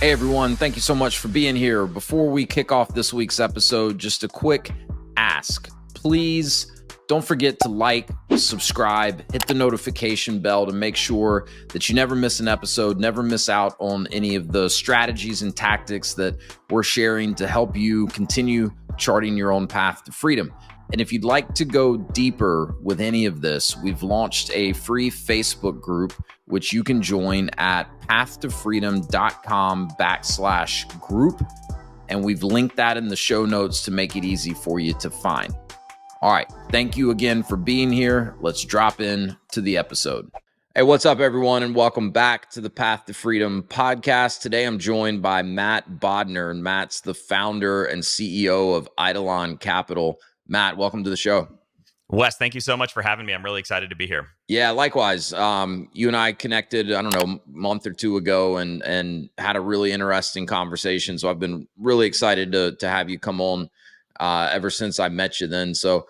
Hey everyone, thank you so much for being here. Before we kick off this week's episode, just a quick ask. Please don't forget to like, subscribe, hit the notification bell to make sure that you never miss an episode, never miss out on any of the strategies and tactics that we're sharing to help you continue charting your own path to freedom. And if you'd like to go deeper with any of this, we've launched a free Facebook group, which you can join at pathtofreedom.com/group. And we've linked that in the show notes to make it easy for you to find. All right. Thank you again for being here. Let's drop in to the episode. Hey, what's up, everyone? And welcome back to the Path to Freedom podcast. Today, I'm joined by Matt Bodnar, and Matt's the founder and CEO of Eidolon Capital. Matt, welcome to the show. Wes, thank you so much for having me. I'm really excited to be here. Yeah, likewise. You and I connected, I don't know, a month or two ago and had a really interesting conversation. So I've been really excited to have you come on ever since I met you then. So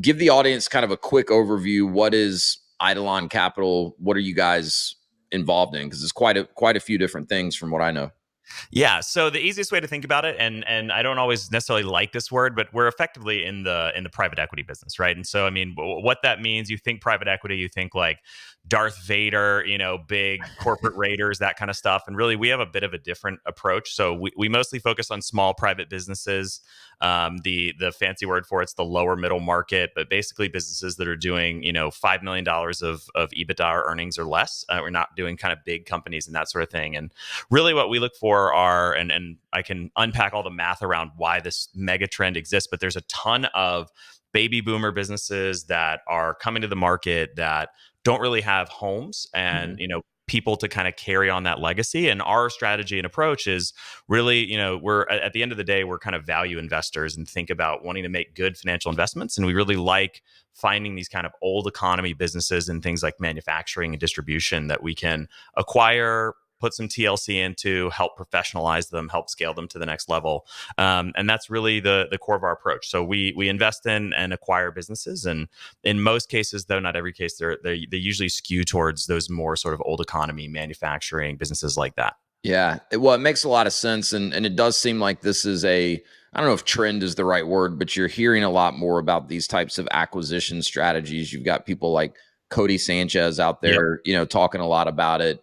give the audience kind of a quick overview. What is Eidolon Capital? What are you guys involved in? Because it's quite a few different things from what I know. Yeah. So the easiest way to think about it, and I don't always necessarily like this word, but we're effectively in the private equity business, right? And so, I mean, what that means, you think private equity, you think like Darth Vader, big corporate raiders, that kind of stuff. And really, we have a bit of a different approach. So we mostly focus on small private businesses. The fancy word for it's the lower middle market, but basically businesses that are doing, $5 million of EBITDA or earnings or less. We're not doing kind of big companies and that sort of thing. And really what we look for are, and I can unpack all the math around why this mega trend exists, but there's a ton of baby boomer businesses that are coming to the market that don't really have homes and, people to kind of carry on that legacy. And our strategy and approach is really, we're at the end of the day, we're kind of value investors and think about wanting to make good financial investments. And we really like finding these kind of old economy businesses and things like manufacturing and distribution that we can acquire, put some TLC into, help professionalize them, help scale them to the next level. And that's really the core of our approach. So we invest in and acquire businesses. And in most cases, though not every case, they usually skew towards those more sort of old economy manufacturing businesses like that. Yeah. Well, it makes a lot of sense. And it does seem like this is I don't know if trend is the right word, but you're hearing a lot more about these types of acquisition strategies. You've got people like Cody Sanchez out there, talking a lot about it.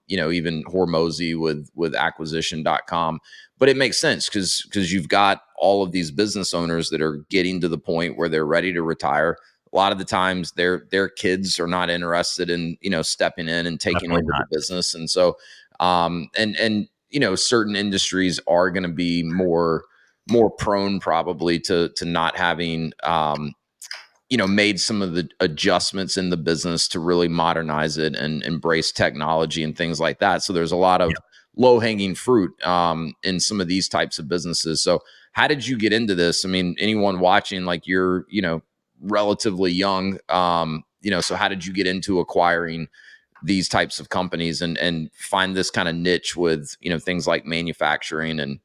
Even Hormozy with acquisition.com. But it makes sense because you've got all of these business owners that are getting to the point where they're ready to retire. A lot of the times their kids are not interested in, stepping in and taking over the business. And so certain industries are going to be more prone probably to not having made some of the adjustments in the business to really modernize it and embrace technology and things like that. So there's a lot of low-hanging fruit in some of these types of businesses. So how did you get into this? I mean, anyone watching, like you're, relatively young, so how did you get into acquiring these types of companies and find this kind of niche with, things like manufacturing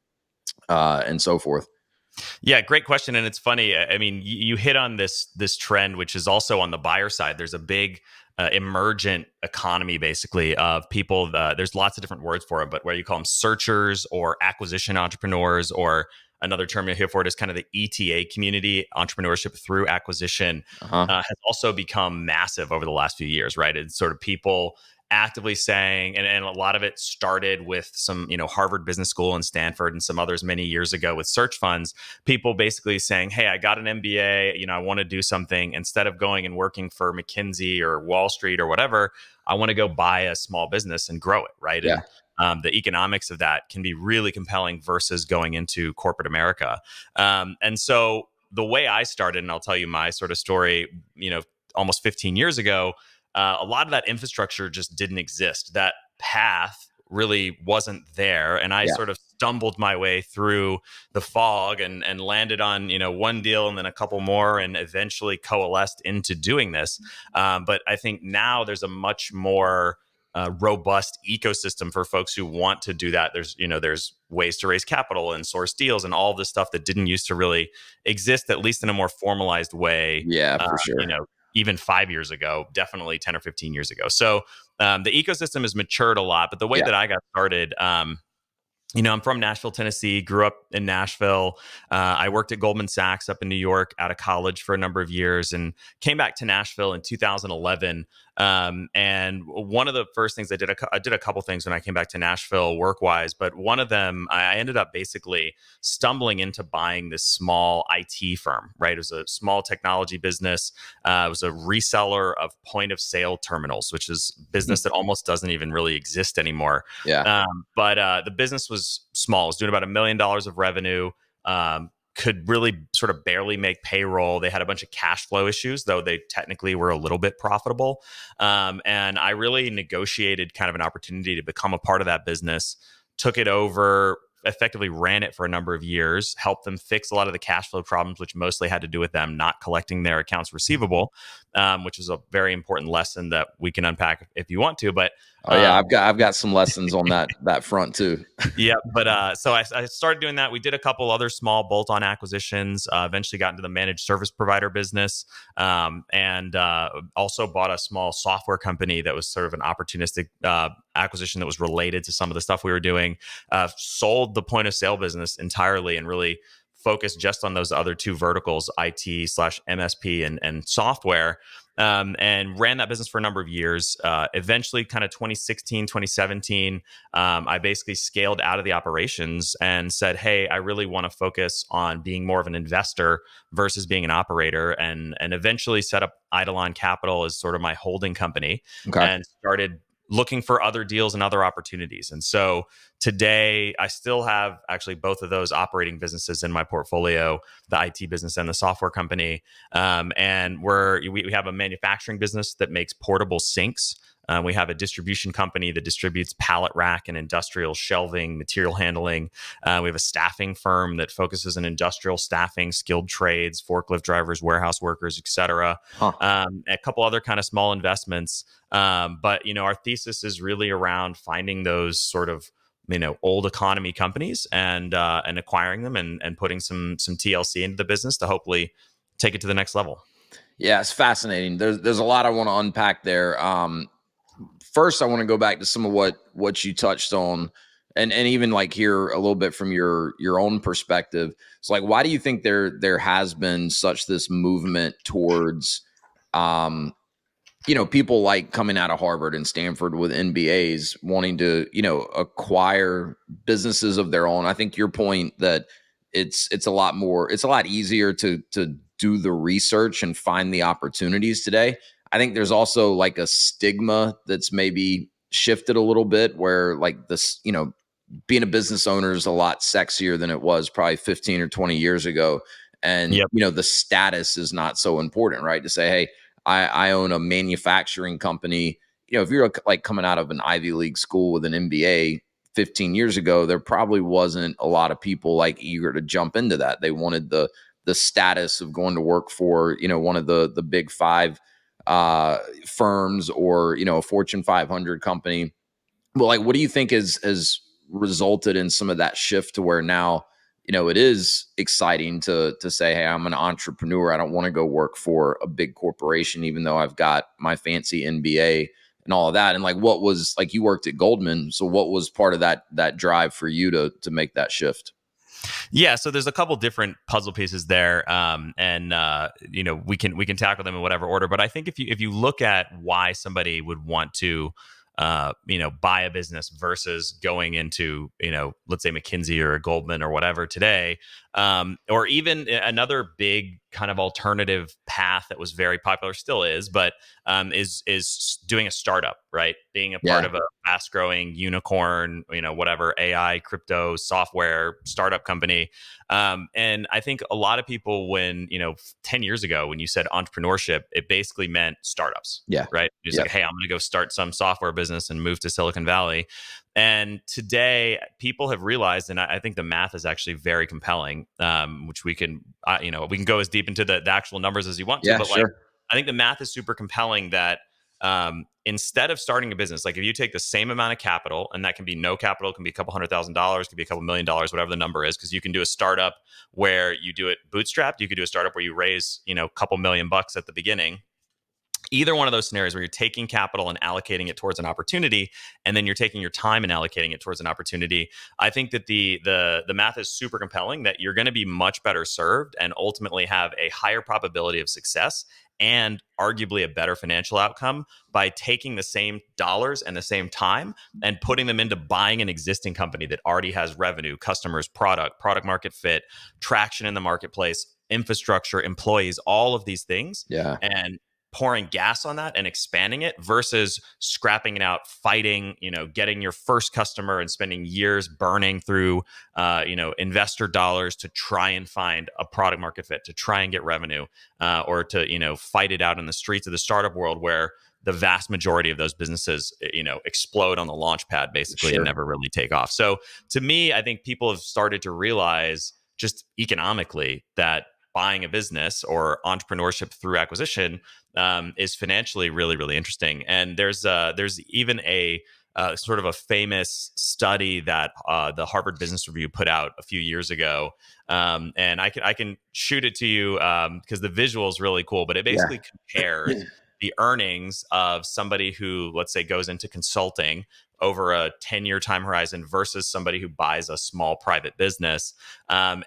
and so forth? Yeah, great question. And it's funny. I mean, you hit on this trend, which is also on the buyer side. There's a big emergent economy, basically, of people. There's lots of different words for it, but where you call them searchers or acquisition entrepreneurs, or another term you hear for it is kind of the ETA community, entrepreneurship through acquisition, has also become massive over the last few years, right? It's sort of people actively saying, and a lot of it started with some, Harvard Business School and Stanford and some others many years ago with search funds, people basically saying, hey, I got an MBA, I want to do something. Instead of going and working for McKinsey or Wall Street or whatever, I want to go buy a small business and grow it, right? Yeah. And the economics of that can be really compelling versus going into corporate America. And so the way I started, and I'll tell you my sort of story, almost 15 years ago, a lot of that infrastructure just didn't exist. That path really wasn't there. And I sort of stumbled my way through the fog and landed on, one deal and then a couple more and eventually coalesced into doing this. But I think now there's a much more robust ecosystem for folks who want to do that. There's ways to raise capital and source deals and all this stuff that didn't used to really exist, at least in a more formalized way. Yeah, for sure. even 5 years ago, definitely 10 or 15 years ago. So the ecosystem has matured a lot, but the way Yeah. that I got started, I'm from Nashville, Tennessee, grew up in Nashville. I worked at Goldman Sachs up in New York out of college for a number of years and came back to Nashville in 2011. And one of the first things I did a couple things when I came back to Nashville work wise, but one of them, I ended up basically stumbling into buying this small IT firm, right? It was a small technology business. It was a reseller of point of sale terminals, which is a business that almost doesn't even really exist anymore. Yeah. But the business was small. It was doing about $1 million of revenue. Could really sort of barely make payroll. They had a bunch of cash flow issues, though they technically were a little bit profitable. And I really negotiated kind of an opportunity to become a part of that business, took it over, effectively ran it for a number of years, helped them fix a lot of the cash flow problems, which mostly had to do with them not collecting their accounts receivable, which is a very important lesson that we can unpack if you want to. But Oh yeah, I've got some lessons on that front too. yeah, but so I started doing that. We did a couple other small bolt-on acquisitions. Eventually got into the managed service provider business, and also bought a small software company that was sort of an opportunistic acquisition that was related to some of the stuff we were doing. Sold the point of sale business entirely and really focused just on those other two verticals, IT slash MSP and software. And ran that business for a number of years. Eventually, kind of 2016, 2017, I basically scaled out of the operations and said, hey, I really want to focus on being more of an investor versus being an operator, and eventually set up Eidolon Capital as sort of my holding company Okay. and started looking for other deals and other opportunities. And so today I still have actually both of those operating businesses in my portfolio, the IT business and the software company. And we have a manufacturing business that makes portable sinks. We have a distribution company that distributes pallet rack and industrial shelving, material handling. We have a staffing firm that focuses on industrial staffing, skilled trades, forklift drivers, warehouse workers, etc. Huh. A couple other kind of small investments. But our thesis is really around finding those sort of old economy companies and acquiring them and putting some TLC into the business to hopefully take it to the next level. Yeah, it's fascinating. There's a lot I want to unpack there. First, I want to go back to some of what you touched on, and even like hear a little bit from your own perspective. It's like, why do you think there has been such this movement towards, people like coming out of Harvard and Stanford with MBAs wanting to, acquire businesses of their own? I think your point that it's a lot easier to do the research and find the opportunities today. I think there's also like a stigma that's maybe shifted a little bit where like this, being a business owner is a lot sexier than it was probably 15 or 20 years ago. And, Yep. the status is not so important, right? To say, hey, I own a manufacturing company. If you're like coming out of an Ivy League school with an MBA 15 years ago, there probably wasn't a lot of people like eager to jump into that. They wanted the status of going to work for, one of the big five firms, or, a Fortune 500 company. Well, like, what do you think has resulted in some of that shift to where now, it is exciting to say, hey, I'm an entrepreneur. I don't want to go work for a big corporation, even though I've got my fancy MBA and all of that. And like, what was like, you worked at Goldman, so what was part of that drive for you to make that shift? Yeah, so there's a couple different puzzle pieces there, and we can tackle them in whatever order. But I think if you look at why somebody would want to, buy a business versus going into, let's say McKinsey or a Goldman or whatever today, or even another big kind of alternative path that was very popular, still is, but is doing a startup, right? Being a part Yeah. of a fast growing unicorn, whatever AI, crypto, software startup company. And I think a lot of people, when 10 years ago, when you said entrepreneurship, it basically meant startups, Yeah. right? It's Yeah. like, hey, I'm going to go start some software business and move to Silicon Valley. And today, people have realized, and I think the math is actually very compelling, which we can go as deep into the actual numbers as you want to, Yeah. but like, Sure. I think the math is super compelling that instead of starting a business, like if you take the same amount of capital, and that can be no capital, it can be a couple $100,000, can be a couple $1 million, whatever the number is, because you can do a startup where you do it bootstrapped, you could do a startup where you raise a couple $1 million at the beginning. either one of those scenarios where you're taking capital and allocating it towards an opportunity, and then you're taking your time and allocating it towards an opportunity, I think that the math is super compelling, that you're going to be much better served and ultimately have a higher probability of success and arguably a better financial outcome by taking the same dollars and the same time and putting them into buying an existing company that already has revenue, customers, product market fit, traction in the marketplace, infrastructure, employees, all of these things, Yeah. and pouring gas on that and expanding it versus scrapping it out, fighting, getting your first customer and spending years burning through, investor dollars to try and find a product market fit, to try and get revenue, or to, fight it out in the streets of the startup world where the vast majority of those businesses, explode on the launch pad basically Sure. and never really take off. So to me, I think people have started to realize just economically that buying a business or entrepreneurship through acquisition is financially really, really interesting. And there's even a sort of a famous study that the Harvard Business Review put out a few years ago, and I can shoot it to you because the visual is really cool. But it basically compares the earnings of somebody who, let's say, goes into consulting over a 10-year time horizon versus somebody who buys a small private business. And,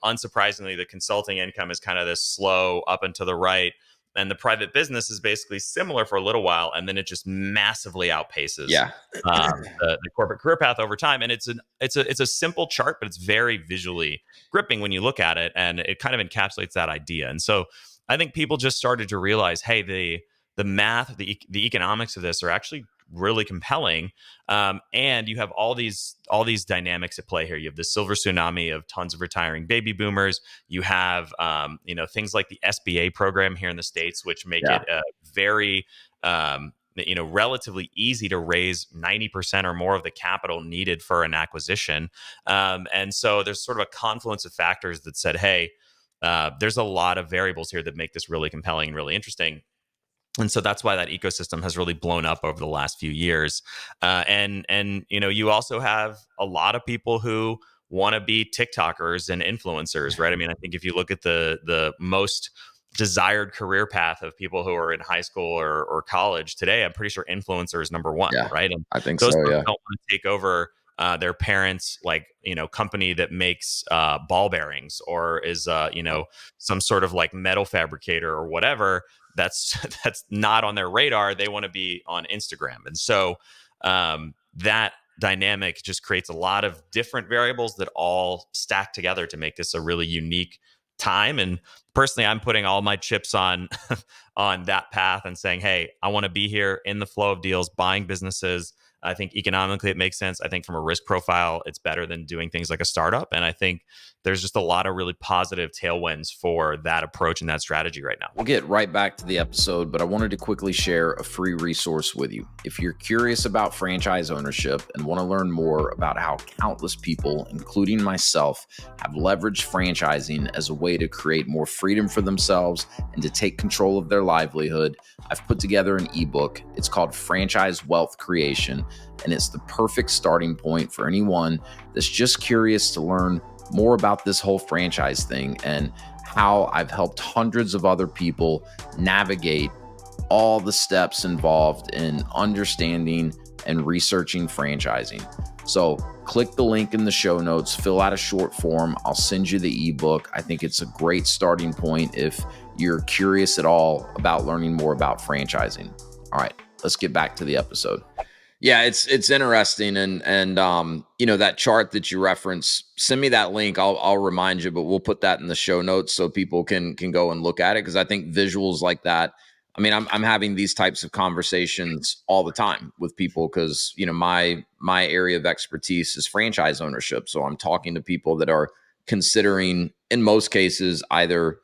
unsurprisingly, the consulting income is kind of this slow up and to the right. And the private business is basically similar for a little while, and then it just massively outpaces Yeah. the corporate career path over time. And it's a simple chart, but it's very visually gripping when you look at it, and it kind of encapsulates that idea. And so I think people just started to realize, hey, the math, the economics of this are actually really compelling, and you have all these dynamics at play here. You have the silver tsunami of tons of retiring baby boomers. You have things like the SBA program here in the States, which make it very relatively easy to raise 90% or more of the capital needed for an acquisition. And so there's sort of a confluence of factors that said, hey, there's a lot of variables here that make this really compelling and really interesting. And so that's why that ecosystem has really blown up over the last few years. And you also have a lot of people who want to be TikTokers and influencers, right? I mean, I think if you look at the most desired career path of people who are in high school or college today, I'm pretty sure influencer is number one, Yeah. right? And I think those so. folks Yeah. don't want to take over their parents' company that makes ball bearings or is some sort of like metal fabricator or whatever. That's not on their radar. They want to be on Instagram. And so that dynamic just creates a lot of different variables that all stack together to make this a really unique time. And personally, I'm putting all my chips on on that path and saying, hey, I want to be here in the flow of deals, buying businesses. I think economically it makes sense. I think from a risk profile, it's better than doing things like a startup. And I think there's just a lot of really positive tailwinds for that approach and that strategy right now. We'll get right back to the episode, but I wanted to quickly share a free resource with you. If you're curious about franchise ownership and want to learn more about how countless people, including myself, have leveraged franchising as a way to create more freedom for themselves and to take control of their livelihood, I've put together an ebook. It's called Franchise Wealth Creation, and it's the perfect starting point for anyone that's just curious to learn more about this whole franchise thing and how I've helped hundreds of other people navigate all the steps involved in understanding and researching franchising. So click the link in the show notes, fill out a short form. I'll send you the ebook. I think it's a great starting point if you're curious at all about learning more about franchising. All right, let's get back to the episode. Yeah, it's interesting, and that chart that you reference, send me that link. I'll remind you, but we'll put that in the show notes so people can go and look at it, because I think visuals like that. I mean, I'm having these types of conversations all the time with people because my area of expertise is franchise ownership. So I'm talking to people that are considering, in most cases, either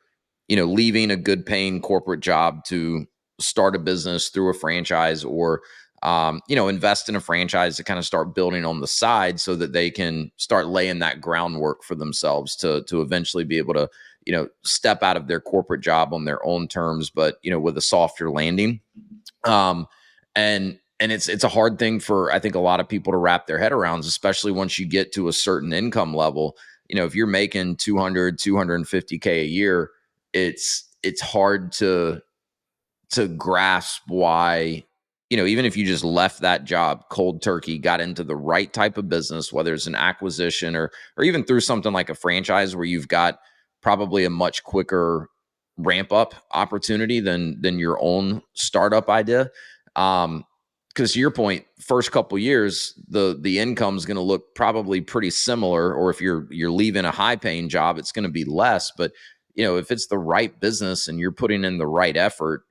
leaving a good paying corporate job to start a business through a franchise, or invest in a franchise to kind of start building on the side so that they can start laying that groundwork for themselves to eventually be able to, step out of their corporate job on their own terms, but, with a softer landing. And it's a hard thing for, I think, a lot of people to wrap their head around, especially once you get to a certain income level. If you're making 250K a year, it's hard to to grasp why, even if you just left that job cold turkey, got into the right type of business, whether it's an acquisition or even through something like a franchise where you've got probably a much quicker ramp up opportunity than your own startup idea. Because to your point, first couple years, the income is going to look probably pretty similar, or if you're leaving a high paying job, it's going to be less. But if it's the right business and you're putting in the right effort,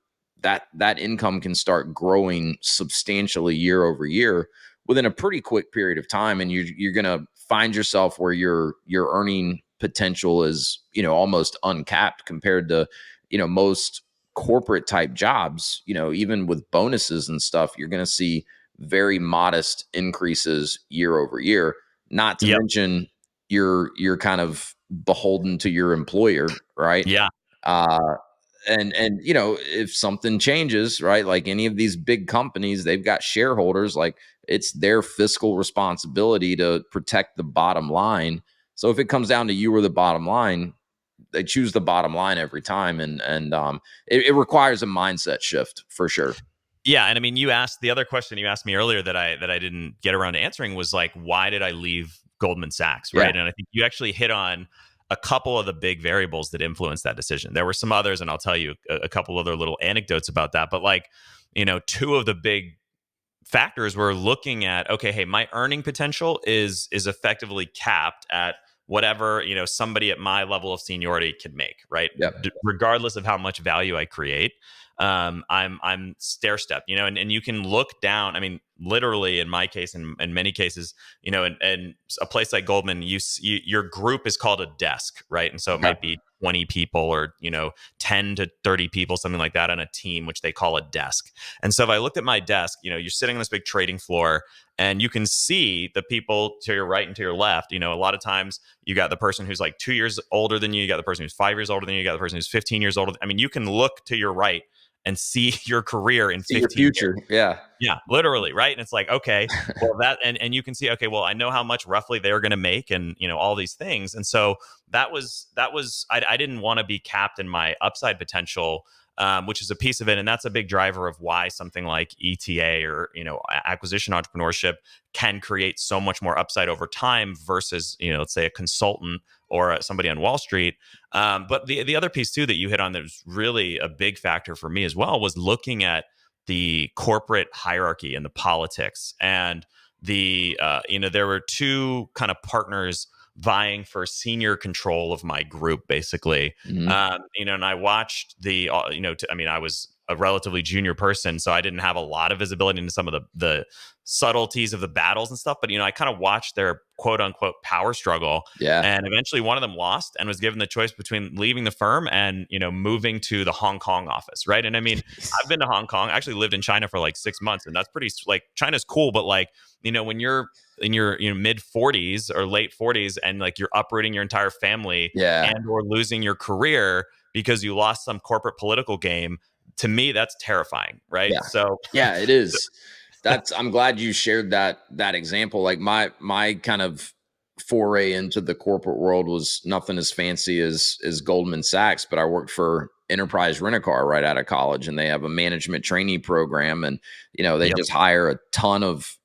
that income can start growing substantially year over year within a pretty quick period of time, and you're going to find yourself where your earning potential is almost uncapped compared to most corporate type jobs. Even with bonuses and stuff, you're going to see very modest increases year over year, not to Yep. mention you're kind of beholden to your employer, right? Yeah. uh and if something changes, right, like any of these big companies, they've got shareholders, like it's their fiscal responsibility to protect the bottom line. So if it comes down to you or the bottom line, they choose the bottom line every time, and it requires a mindset shift for sure. Yeah, and I mean, the other question you asked me earlier that I didn't get around to answering was like, why did I leave Goldman Sachs, Yeah. right? And I think you actually hit on a couple of the big variables that influenced that decision. There were some others, and I'll tell you a couple other little anecdotes about that. But like, two of the big factors were looking at, okay, hey, my earning potential is effectively capped at whatever somebody at my level of seniority can make, right? Yep. Regardless of how much value I create. I'm stair step, and you can look down. I mean, literally in my case, in many cases, and a place like Goldman, your group is called a desk, right? And so it Okay. might be 20 people or 10 to 30 people, something like that, on a team, which they call a desk. And so if I looked at my desk, you're sitting on this big trading floor, and you can see the people to your right and to your left. A lot of times you got the person who's like 2 years older than you got the person who's 5 years older than you got the person who's 15 years older. I mean, you can look to your right and see your career in See your 15 years. future. Yeah. Yeah, literally, right? And it's like, okay, well, and you can see, okay, well, I know how much roughly they're going to make, and all these things. And so I didn't want to be capped in my upside potential, which is a piece of it, and that's a big driver of why something like ETA or acquisition entrepreneurship can create so much more upside over time versus let's say a consultant or somebody on Wall Street. But the other piece too that you hit on that was really a big factor for me as well was looking at the corporate hierarchy and the politics, and there were two kind of partners vying for senior control of my group, basically. Mhm. And I watched I mean, I was a relatively junior person, so I didn't have a lot of visibility into some of the subtleties of the battles and stuff. But I kind of watched their quote unquote power struggle, Yeah. and eventually one of them lost and was given the choice between leaving the firm and moving to the Hong Kong office, right? And I mean, I've been to Hong Kong. I actually lived in China for like 6 months, and that's pretty like China's cool, but like when you're in your mid 40s or late 40s and like you're uprooting your entire family Yeah. and or losing your career because you lost some corporate political game, to me that's terrifying, right? Yeah. So Yeah, it is. I'm glad you shared that example. Like my kind of foray into the corporate world was nothing as fancy as Goldman Sachs, but I worked for Enterprise Rent a Car right out of college, and they have a management trainee program, and they yep, just hire a ton of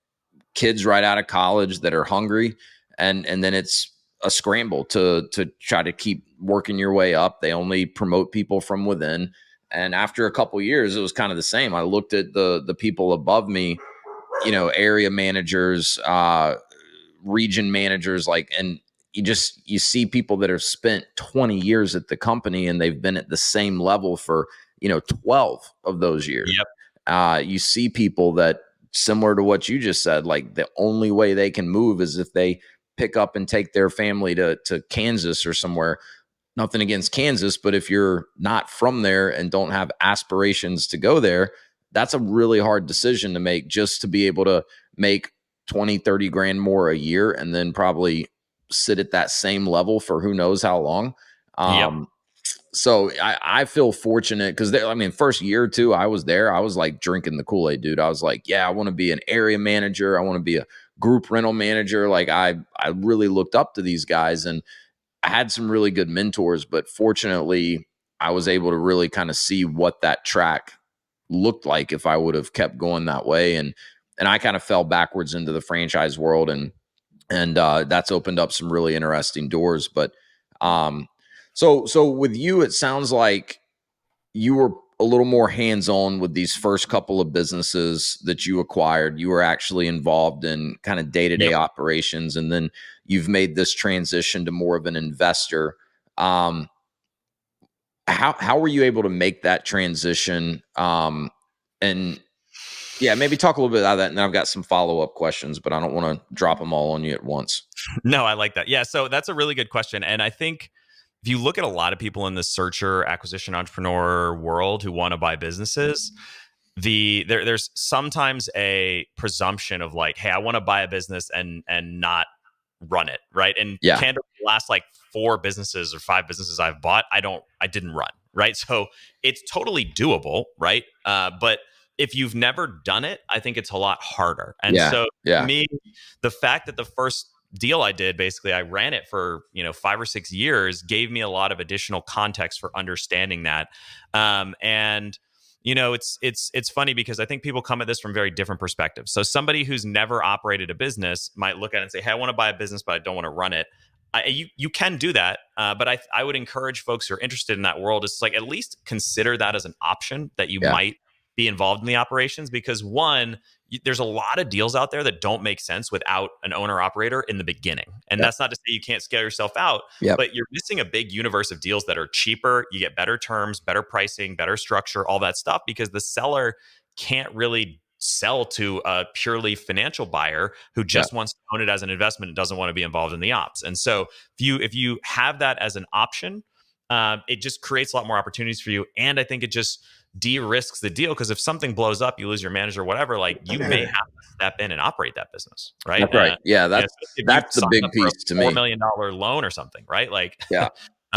kids right out of college that are hungry, and then it's a scramble to try to keep working your way up. They only promote people from within, and after a couple years it was kind of the same. I looked at the people above me, area managers, region managers, like, and you see people that have spent 20 years at the company and they've been at the same level for 12 of those years. yep, You see people that, similar to what you just said, like the only way they can move is if they pick up and take their family to Kansas or somewhere. Nothing against Kansas, but if you're not from there and don't have aspirations to go there, that's a really hard decision to make, just to be able to make 20, 30 grand more a year and then probably sit at that same level for who knows how long. yep, So I feel fortunate because I mean, first year or two I was there, I was like drinking the Kool-Aid, dude. I was like, yeah, I want to be an area manager. I want to be a group rental manager. Like I really looked up to these guys, and I had some really good mentors, but fortunately I was able to really kind of see what that track looked like if I would have kept going that way. And I kind of fell backwards into the franchise world, and that's opened up some really interesting doors. But so with you, it sounds like you were a little more hands-on with these first couple of businesses that you acquired. You were actually involved in kind of day-to-day Yep. operations, and then you've made this transition to more of an investor. Um, how were you able to make that transition? And yeah, maybe talk a little bit about that, and then I've got some follow-up questions, but I don't want to drop them all on you at once. No, I like that. Yeah, so that's a really good question. And I think if you look at a lot of people in the searcher, acquisition, entrepreneur world who want to buy businesses, there's sometimes a presumption of like, hey, I want to buy a business and not run it, right? And Yeah, candidly, the last like 4 businesses or 5 businesses I've bought, I didn't run, right? So it's totally doable, right? But if you've never done it, I think it's a lot harder. And yeah, so to yeah, me, the fact that the first deal I did, basically, I ran it for 5 or 6 years, gave me a lot of additional context for understanding that. And it's funny because I think people come at this from very different perspectives. So somebody who's never operated a business might look at it and say, "Hey, I want to buy a business, but I don't want to run it." You can do that, but I would encourage folks who are interested in that world is like at least consider that as an option that you yeah, might be involved in the operations, because one, there's a lot of deals out there that don't make sense without an owner operator in the beginning. And yep, that's not to say you can't scale yourself out, yep, but you're missing a big universe of deals that are cheaper. You get better terms, better pricing, better structure, all that stuff, because the seller can't really sell to a purely financial buyer who yep, just wants to own it as an investment and doesn't want to be involved in the ops. And so if you have that as an option, it just creates a lot more opportunities for you. And I think it just de-risks the deal, because if something blows up, you lose your manager, whatever, like you may have to step in and operate that business, right? that's right. Yeah, If you've that's the signed big up for a piece to me. $4 million loan or something, right? Like Yeah,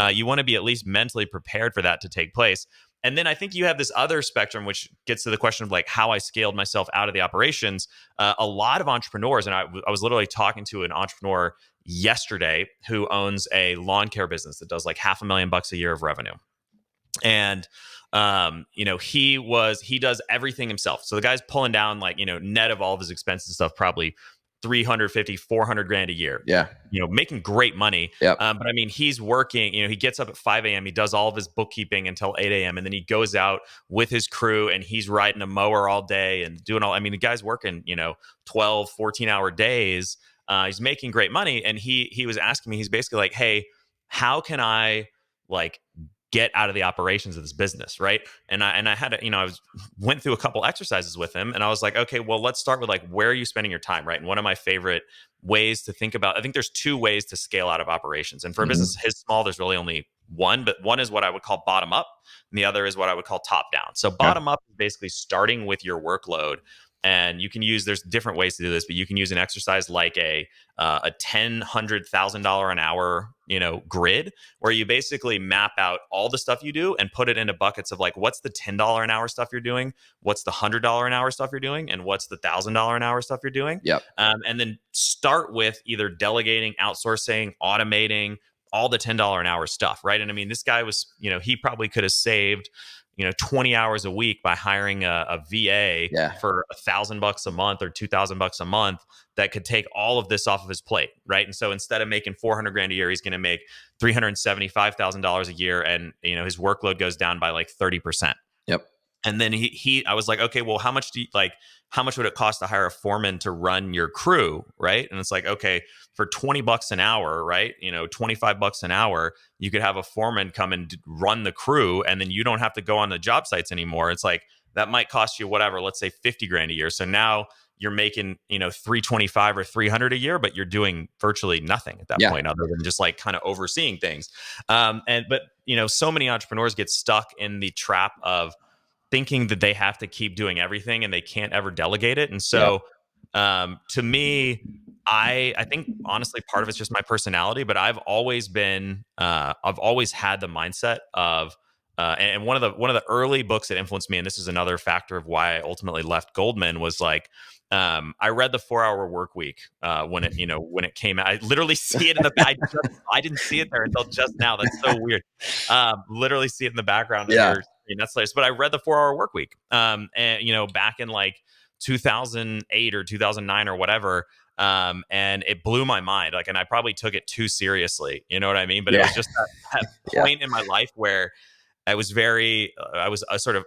you want to be at least mentally prepared for that to take place. And then I think you have this other spectrum, which gets to the question of like how I scaled myself out of the operations. A lot of entrepreneurs, and I was literally talking to an entrepreneur yesterday who owns a lawn care business that does like $500,000 a year of revenue. And he does everything himself. So the guy's pulling down like, net of all of his expenses and stuff, probably 350, 400 grand a year, yeah, making great money. yep, But I mean, he's working, he gets up at 5 a.m. He does all of his bookkeeping until 8 a.m. And then he goes out with his crew and he's riding a mower all day and doing all, I mean, the guy's working, 12, 14-hour days. He's making great money. And he was asking me, he's basically like, hey, how can I like get out of the operations of this business, right? And I had to, went through a couple exercises with him, and I was like, okay, well, let's start with like, where are you spending your time, right? And one of my favorite ways to think about, I think there's 2 ways to scale out of operations, and for a business his small, there's really only one, but one is what I would call bottom up, and the other is what I would call top down. So yeah, bottom up is basically starting with your workload. And you can use, there's different ways to do this, but you can use an exercise like a $100,000 an hour, grid, where you basically map out all the stuff you do and put it into buckets of like, what's the $10 an hour stuff you're doing, what's the $100 an hour stuff you're doing, and what's the $1,000 an hour stuff you're doing. yep, And then start with either delegating, outsourcing, automating all the $10 an hour stuff, right? And I mean, this guy was, he probably could have saved 20 hours a week by hiring a VA yeah, for $1,000 a month or $2,000 a month that could take all of this off of his plate, right? And so instead of making 400 grand a year, he's going to make $375,000 a year, and his workload goes down by like 30%. yep, And then I was like, okay, well, how much would it cost to hire a foreman to run your crew, right? And it's like, okay, for $20 an hour, right? $25 an hour, you could have a foreman come and run the crew, and then you don't have to go on the job sites anymore. It's like that might cost you whatever, let's say 50 grand a year. So now you're making 325 or 300 a year, but you're doing virtually nothing at that yeah, point other than just like kind of overseeing things. But so many entrepreneurs get stuck in the trap of thinking that they have to keep doing everything and they can't ever delegate it. And yep, so to me, I think honestly part of it's just my personality, but I've always had the mindset of and one of the early books that influenced me, and this is another factor of why I ultimately left Goldman, was like I read the 4 Hour Work Week when it came out. I literally see it in the I didn't see it there until just now. That's so weird. Literally see it in the background of yeah, your mean, that's nice. But I read the 4 Hour Work Week, and back in like 2008 or 2009 or whatever. And it blew my mind. Like, and I probably took it too seriously. You know what I mean? But it Yeah. was just that Yeah. point in my life where I was sort of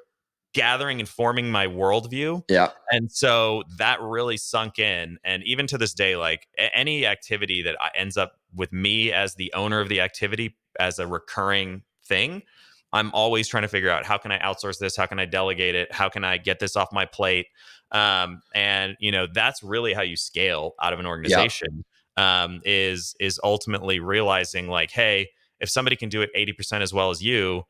gathering and forming my worldview. Yeah. And so that really sunk in. And even to this day, like any activity that ends up with me as the owner of the activity as a recurring thing, I'm always trying to figure out, how can I outsource this? How can I delegate it? How can I get this off my plate? And that's really how you scale out of an Yeah. organization. Is ultimately realizing like, hey, if somebody can do it 80% as well as you,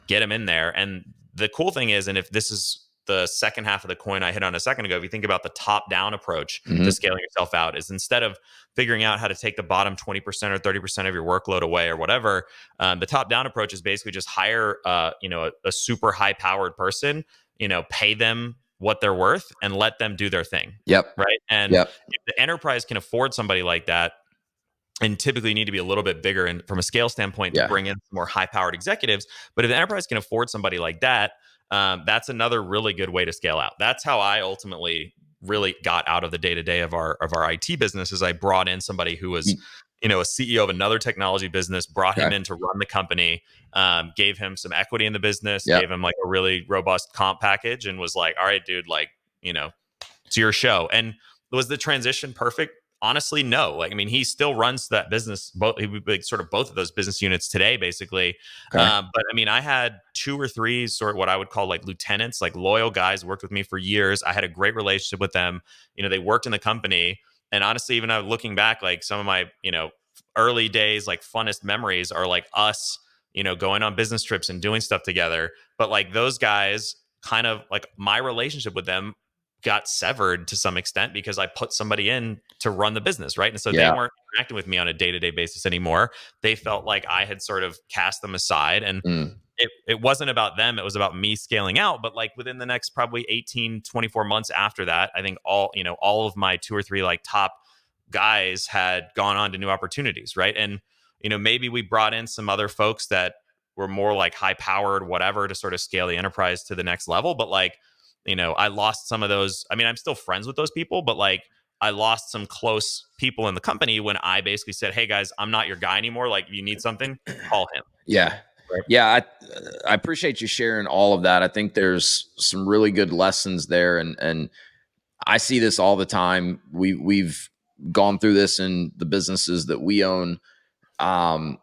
get them in there. And the cool thing is, and if this is the second half of the coin I hit on a second ago, if you think about the top down approach to Hmm. scaling yourself out, is instead of figuring out how to take the bottom 20% or 30% of your workload away or whatever, the top down approach is basically just hire a super high powered person, pay them what they're worth and let them do their thing. Yep. Right. And Yep. if the enterprise can afford somebody like that, and typically need to be a little bit bigger and from a scale standpoint to Yeah. bring in more high powered executives. But if the enterprise can afford somebody like that, that's another really good way to scale out. That's how I ultimately really got out of the day to day of our IT business. Is I brought in somebody who was, a CEO of another technology business, brought him Okay. in to run the company, gave him some equity in the business, Yep. gave him like a really robust comp package, and was like, all right, dude, like, it's your show. And was the transition perfect? Honestly, no. Like, I mean, he still runs that business, like sort of both of those business units today, basically. Okay. But I mean, I had two or three sort of what I would call like lieutenants, like loyal guys, worked with me for years. I had a great relationship with them. They worked in the company. And honestly, even looking back, like some of my, early days, like funnest memories are like us, going on business trips and doing stuff together. But like those guys, kind of like my relationship with them got severed to some extent because I put somebody in to run the business, right? And so they Yeah. weren't interacting with me on a day-to-day basis anymore. They felt like I had sort of cast them aside, and Mm. it wasn't about them, it was about me scaling out. But like within the next probably 18, 24 months after that, I think all of my two or three like top guys had gone on to new opportunities, right? And maybe we brought in some other folks that were more like high powered whatever to sort of scale the enterprise to the next level. But like, I lost some of those. I mean, I'm still friends with those people, but like I lost some close people in the company when I basically said, hey guys, I'm not your guy anymore. Like if you need something, call him. Yeah. Right. Yeah. I appreciate you sharing all of that. I think there's some really good lessons there. And I see this all the time. We've gone through this in the businesses that we own. Um,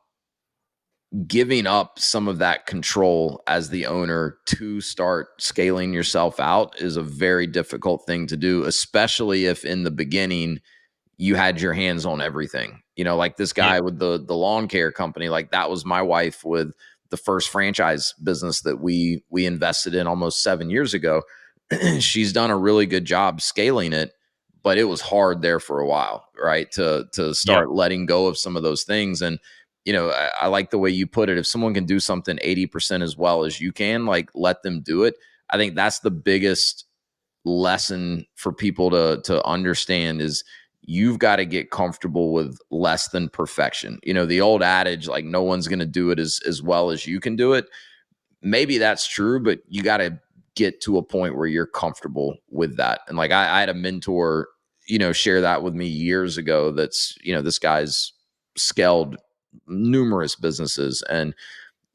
Giving up some of that control as the owner to start scaling yourself out is a very difficult thing to do, especially if in the beginning you had your hands on everything. Like this Yeah. guy with the lawn care company, like that was my wife with the first franchise business that we invested in almost 7 years ago. She's done a really good job scaling it, but it was hard there for a while, right? To Yep. start letting go of some of those things. And I like the way you put it. If someone can do something 80% as well as you can, like let them do it. I think that's the biggest lesson for people to understand is you've got to get comfortable with less than perfection. The old adage, like no one's going to do it as well as you can do it. Maybe that's true, but you got to get to a point where you're comfortable with that. And like I had a mentor, share that with me years ago. That's, this guy's scaled numerous businesses, and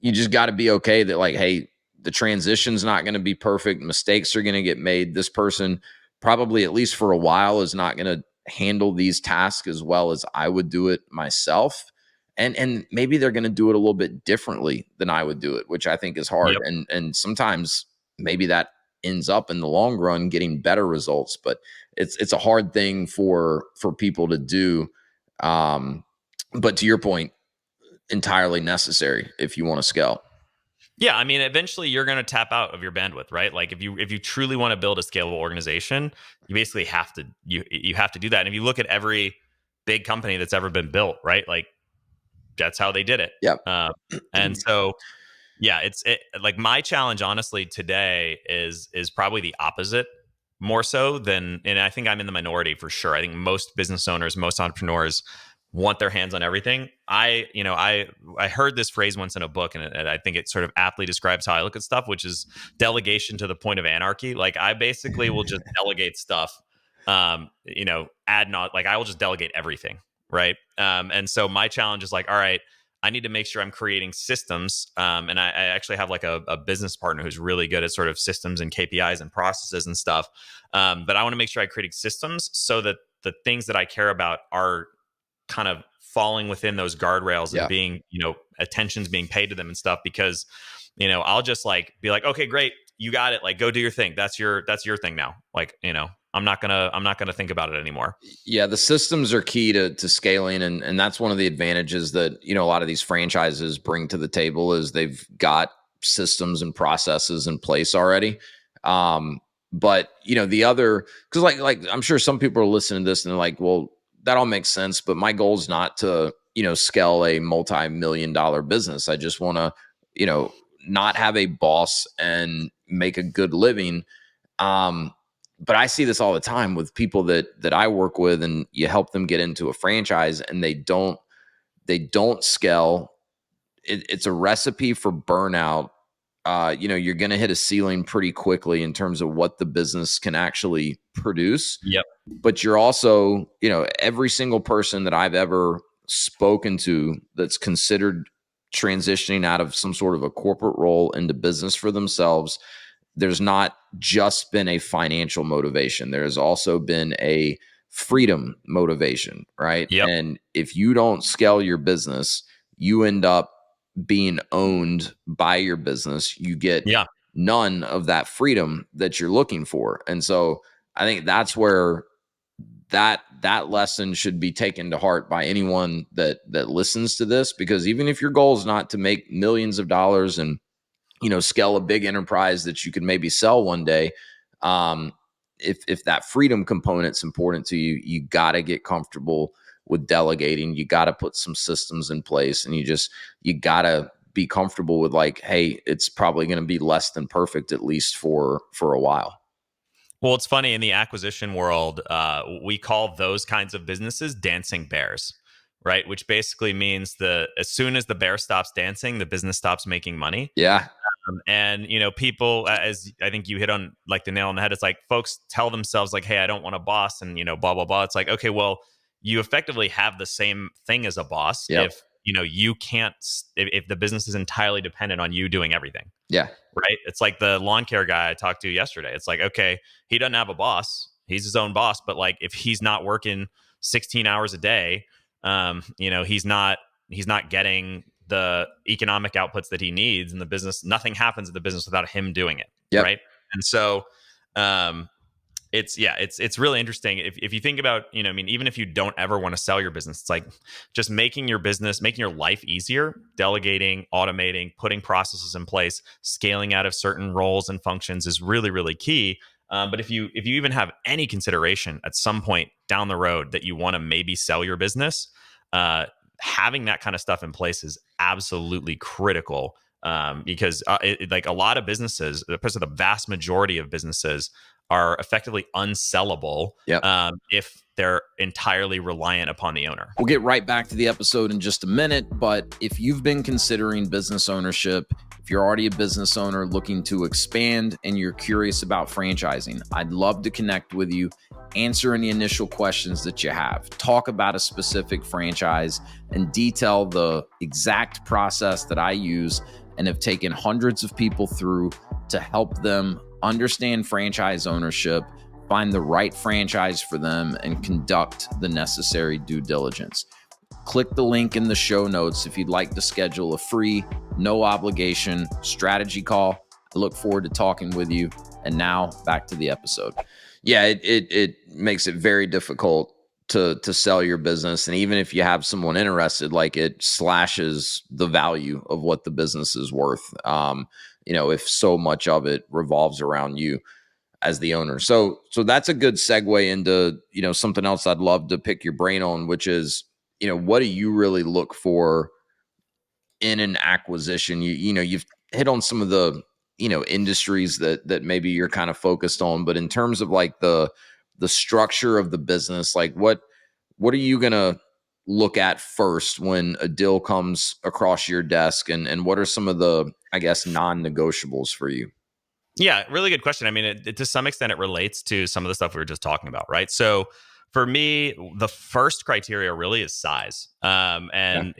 you just got to be okay that like, hey, the transition's not going to be perfect. Mistakes are going to get made. This person probably, at least for a while, is not going to handle these tasks as well as I would do it myself. And maybe they're going to do it a little bit differently than I would do it, which I think is hard. Yep. And sometimes maybe that ends up in the long run getting better results, but it's a hard thing for people to do. But to your point, entirely necessary if you want to scale. Yeah, I mean, eventually you're going to tap out of your bandwidth, right? Like if you truly want to build a scalable organization, you basically have to you have to do that. And if you look at every big company that's ever been built, right? Like that's how they did it. Yep. And so, yeah, like my challenge, honestly, today is probably the opposite, more so than, and I think I'm in the minority for sure. I think most business owners, most entrepreneurs want their hands on everything. I heard this phrase once in a book, and I think it sort of aptly describes how I look at stuff, which is delegation to the point of anarchy. Like I basically will just delegate stuff. Ad not like I will just delegate everything, right? And so my challenge is like, all right, I need to make sure I'm creating systems. And I actually have like a business partner who's really good at sort of systems and KPIs and processes and stuff. But I want to make sure I create systems so that the things that I care about are kind of falling within those guardrails and Yeah. being, attention's being paid to them and stuff, because, I'll just like be like, okay, great, you got it. Like, go do your thing. That's your thing now. Like, I'm not gonna think about it anymore. Yeah, the systems are key to scaling, and that's one of the advantages that a lot of these franchises bring to the table is they've got systems and processes in place already. But the other, because like I'm sure some people are listening to this and they're like, well, that all makes sense, but my goal is not to scale a multi-million-dollar business. I just want to not have a boss and make a good living. But I see this all the time with people that I work with, and you help them get into a franchise and they don't scale. It's a recipe for burnout. You're going to hit a ceiling pretty quickly in terms of what the business can actually produce. Yep. But you're also, every single person that I've ever spoken to that's considered transitioning out of some sort of a corporate role into business for themselves, there's not just been a financial motivation. There's also been a freedom motivation, right? Yep. And if you don't scale your business, you end up being owned by your business. You get none of that freedom that you're looking for. And so I think that's where that lesson should be taken to heart by anyone that listens to this, because even if your goal is not to make millions of dollars and scale a big enterprise that you could maybe sell one day, if that freedom component's important to you, you got to get comfortable with delegating. You got to put some systems in place, and you got to be comfortable with like, hey, it's probably going to be less than perfect, at least for a while. Well, it's funny, in the acquisition world, we call those kinds of businesses dancing bears, right? Which basically means as soon as the bear stops dancing, the business stops making money. Yeah. And people, as I think you hit on like the nail on the head, it's like folks tell themselves like, hey, I don't want a boss, and blah blah blah. It's like, okay, well, you effectively have the same thing as a boss. Yep. If you can't, if the business is entirely dependent on you doing everything. Yeah. Right. It's like the lawn care guy I talked to yesterday. It's like, okay, he doesn't have a boss, he's his own boss, but like if he's not working 16 hours a day, he's not getting the economic outputs that he needs in the business. Nothing happens in the business without him doing it. Yep. Right. And so it's really interesting if you think about, even if you don't ever want to sell your business, it's like just making your life easier, delegating, automating, putting processes in place, scaling out of certain roles and functions is really, really key. But if you even have any consideration at some point down the road that you want to maybe sell your business, having that kind of stuff in place is absolutely critical, because like a lot of businesses, the vast majority of businesses are effectively unsellable. Yep. If they're entirely reliant upon the owner. We'll get right back to the episode in just a minute, but if you've been considering business ownership, if you're already a business owner looking to expand and you're curious about franchising, I'd love to connect with you, answer any initial questions that you have, talk about a specific franchise, and detail the exact process that I use and have taken hundreds of people through to help them understand franchise ownership, find the right franchise for them, and conduct the necessary due diligence. Click the link in the show notes if you'd like to schedule a free, no obligation strategy call. I look forward to talking with you. And now back to the episode. Yeah, it makes it very difficult to sell your business. And even if you have someone interested, like it slashes the value of what the business is worth. If so much of it revolves around you as the owner. So that's a good segue into, something else I'd love to pick your brain on, which is, what do you really look for in an acquisition? You've hit on some of the, industries that maybe you're kind of focused on, but in terms of like the structure of the business, like what are you going to look at first when a deal comes across your desk, and what are some of the, I guess, non-negotiables for you? Yeah, really good question. I mean, to some extent, it relates to some of the stuff we were just talking about, right? So, for me, the first criteria really is size, Yeah. and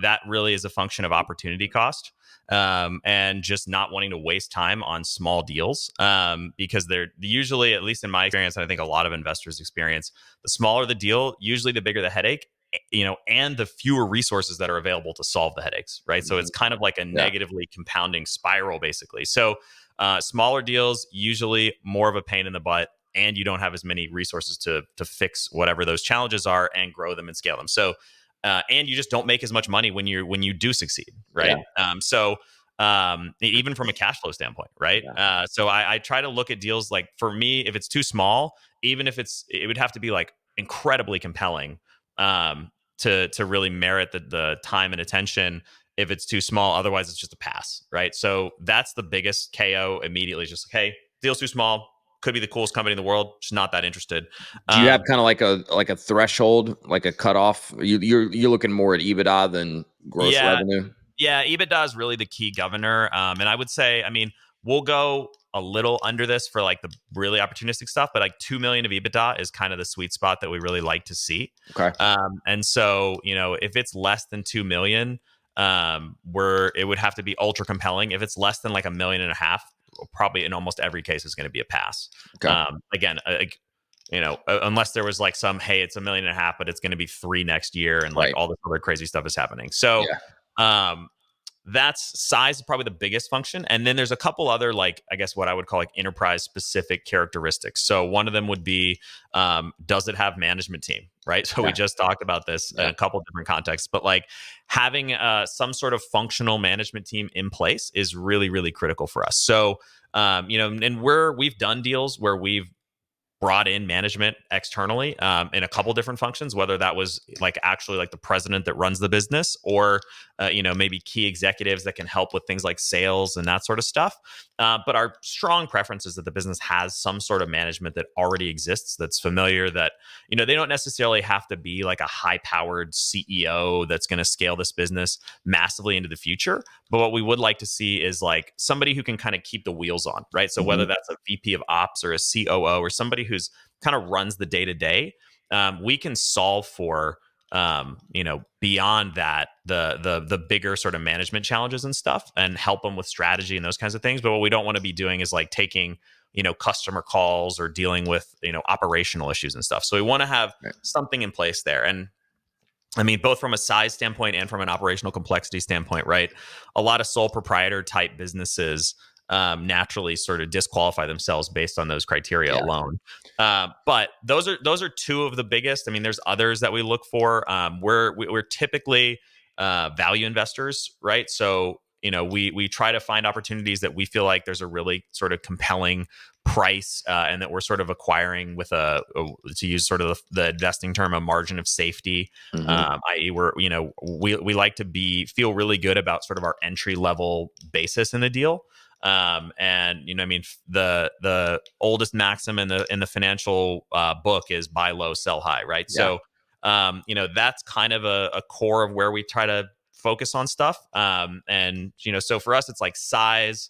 that really is a function of opportunity cost, and just not wanting to waste time on small deals, because they're usually, at least in my experience, and I think a lot of investors experience, the smaller the deal, usually the bigger the headache. And the fewer resources that are available to solve the headaches, right? So Mhm. it's kind of like a Yeah. negatively compounding spiral, basically. So smaller deals, usually more of a pain in the butt, and you don't have as many resources to fix whatever those challenges are and grow them and scale them. So, and you just don't make as much money when you do succeed, Yeah. right? Even from a cash flow standpoint, right? Yeah. So I try to look at deals like, for me, if it's too small, even if it would have to be like incredibly compelling, to really merit the time and attention. If it's too small, otherwise it's just a pass, right? So that's the biggest KO immediately. It's just like, hey, deal's too small. Could be the coolest company in the world. Just not that interested. Do you have Um, kind of like a threshold, like a cutoff? You're looking more at EBITDA than gross yeah, revenue? yeah. EBITDA is really the key governor, and I would say, I mean, we'll go a little under this for like the really opportunistic stuff, but like 2 million of EBITDA is kind of the sweet spot that we really like to see. Okay. And so, if it's less than 2 million, where it would have to be ultra compelling. If it's less than like 1.5 million, probably in almost every case is going to be a pass. Okay. Again, unless there was like some, hey, it's 1.5 million, but it's going to be 3 next year, and like Right. all this other crazy stuff is happening. So, Yeah. um, that's size is probably the biggest function, and then there's a couple other, like, I guess what I would call like enterprise specific characteristics. So one of them would be, does it have management team, right? So we Yeah. just talked about this in Yeah. a couple different contexts, but like having some sort of functional management team in place is really, really critical for us. So, and we've done deals where we've brought in management externally, in a couple different functions, whether that was like actually like the president that runs the business, or maybe key executives that can help with things like sales and that sort of stuff. But our strong preference is that the business has some sort of management that already exists, that's familiar, that they don't necessarily have to be like a high powered CEO that's going to scale this business massively into the future. But what we would like to see is like somebody who can kind of keep the wheels on, right? So whether Mhm. that's a VP of ops or a COO or somebody who's kind of runs the day to day, we can solve for, beyond that, the bigger sort of management challenges and stuff, and help them with strategy and those kinds of things. But what we don't want to be doing is like taking customer calls or dealing with operational issues and stuff. So we want to have Right. something in place there. And I mean, both from a size standpoint and from an operational complexity standpoint, right? A lot of sole proprietor type businesses, naturally sort of disqualify themselves based on those criteria Yeah. alone. But those are two of the biggest. I mean, there's others that we look for. We're typically value investors, right? So we try to find opportunities that we feel like there's a really sort of compelling price, and that we're sort of acquiring with to use sort of the investing term, a margin of safety. Mhm. I.e., we like to feel really good about sort of our entry level basis in the deal. And I mean, the oldest maxim in the financial book is buy low, sell high, right? Yeah. So, that's kind of a core of where we try to focus on stuff. And so for us, it's like size,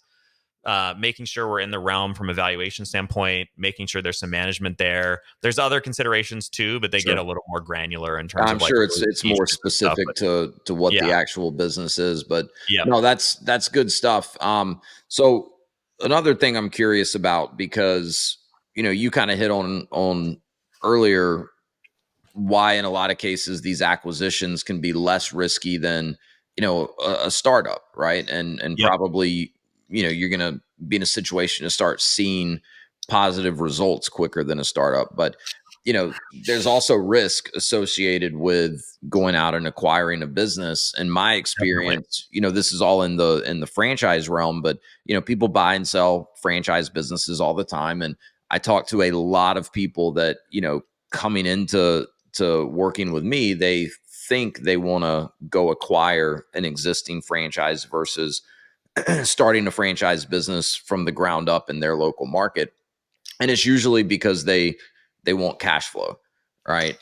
making sure we're in the realm from a valuation standpoint, making sure there's some management there. There's other considerations too, but they get Sure. a little more granular in terms I'm of like sure really it's more niches and stuff. specific But to what the yeah, actual business is, but yeah, no, that's good stuff. So another thing I'm curious about, because you kind of hit on earlier, why in a lot of cases these acquisitions can be less risky than a startup, right? And yep, probably you're going to be in a situation to start seeing positive results quicker than a startup. But there's also risk associated with going out and acquiring a business. In my definitely. experience, this is all in the franchise realm, but people buy and sell franchise businesses all the time. And I talk to a lot of people that coming into working with me, they think they want to go acquire an existing franchise versus starting a franchise business from the ground up in their local market. And it's usually because they want cash flow, right?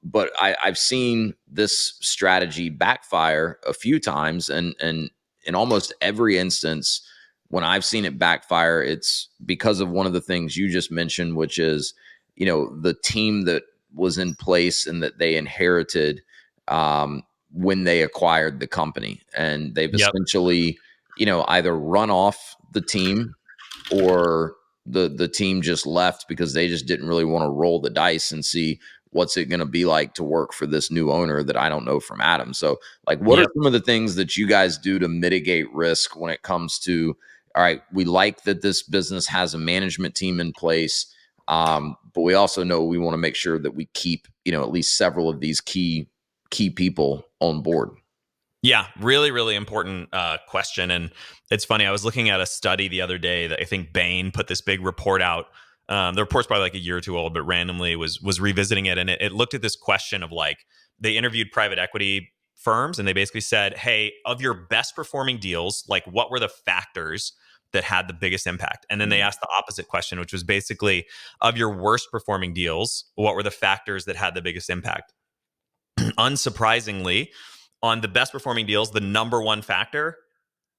But I've seen this strategy backfire a few times, and in almost every instance, when I've seen it backfire, it's because of one of the things you just mentioned, which is, the team that was in place and that they inherited when they acquired the company, and they've Yep. essentially, either run off the team, or the team just left because they just didn't really want to roll the dice and see what's it going to be like to work for this new owner that I don't know from Adam. So, like, what are Yep. some of the things that you guys do to mitigate risk when it comes to, all right, we like that this business has a management team in place, but we also know we want to make sure that we keep, at least several of these key people on board. Yeah, really, really important question. And it's funny, I was looking at a study the other day that I think Bain put this big report out. The report's probably like a year or two old, but randomly was revisiting it, and it looked at this question of like, they interviewed private equity firms, and they basically said, hey, of your best performing deals, like what were the factors that had the biggest impact? And then they asked the opposite question, which was basically, of your worst performing deals, what were the factors that had the biggest impact? Unsurprisingly, on the best performing deals, the number one factor,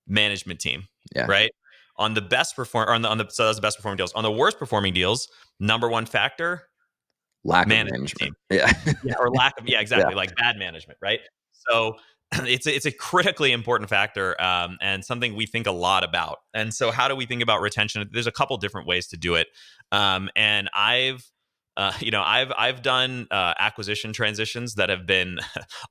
management team, Yeah. right? On the best perform on the so that's the best performing deals. On the worst performing deals, number one factor, Lack of management management. team. Yeah. Yeah, or lack of, yeah, Yeah. exactly, like bad management, right? So it's a critically important factor, and something we think a lot about. And so, how do we think about retention? There's a couple different ways to do it, and I've done acquisition transitions that have been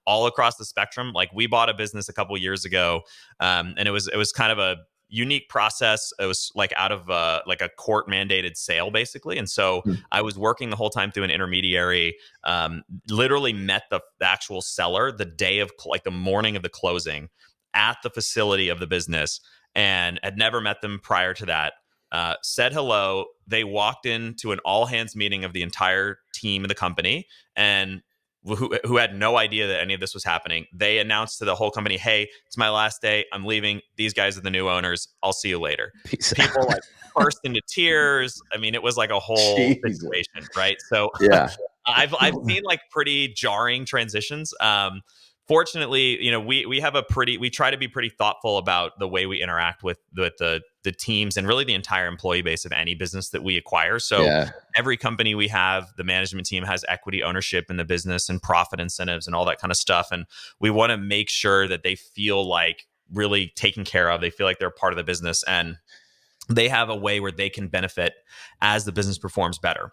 all across the spectrum. Like, we bought a business a couple years ago, and it was kind of a unique process. It was like out of like a court mandated sale, basically. And so Hmm. I was working the whole time through an intermediary. Literally met the actual seller the day of, like, the morning of the closing at the facility of the business, and had never met them prior to that. Said hello. They walked into an all hands meeting of the entire team of the company, and who had no idea that any of this was happening. They announced to the whole company, "Hey, it's my last day. I'm leaving. These guys are the new owners. I'll see you later." Peace out. People like burst into tears. I mean, it was like a whole Jesus. situation, right? So Yeah. I've seen like pretty jarring transitions. Fortunately, we have we try to be pretty thoughtful about the way we interact with the teams and really the entire employee base of any business that we acquire. So Yeah. every company we have, the management team has equity ownership in the business and profit incentives and all that kind of stuff. And we want to make sure that they feel like really taken care of. They feel like they're part of the business, and they have a way where they can benefit as the business performs better.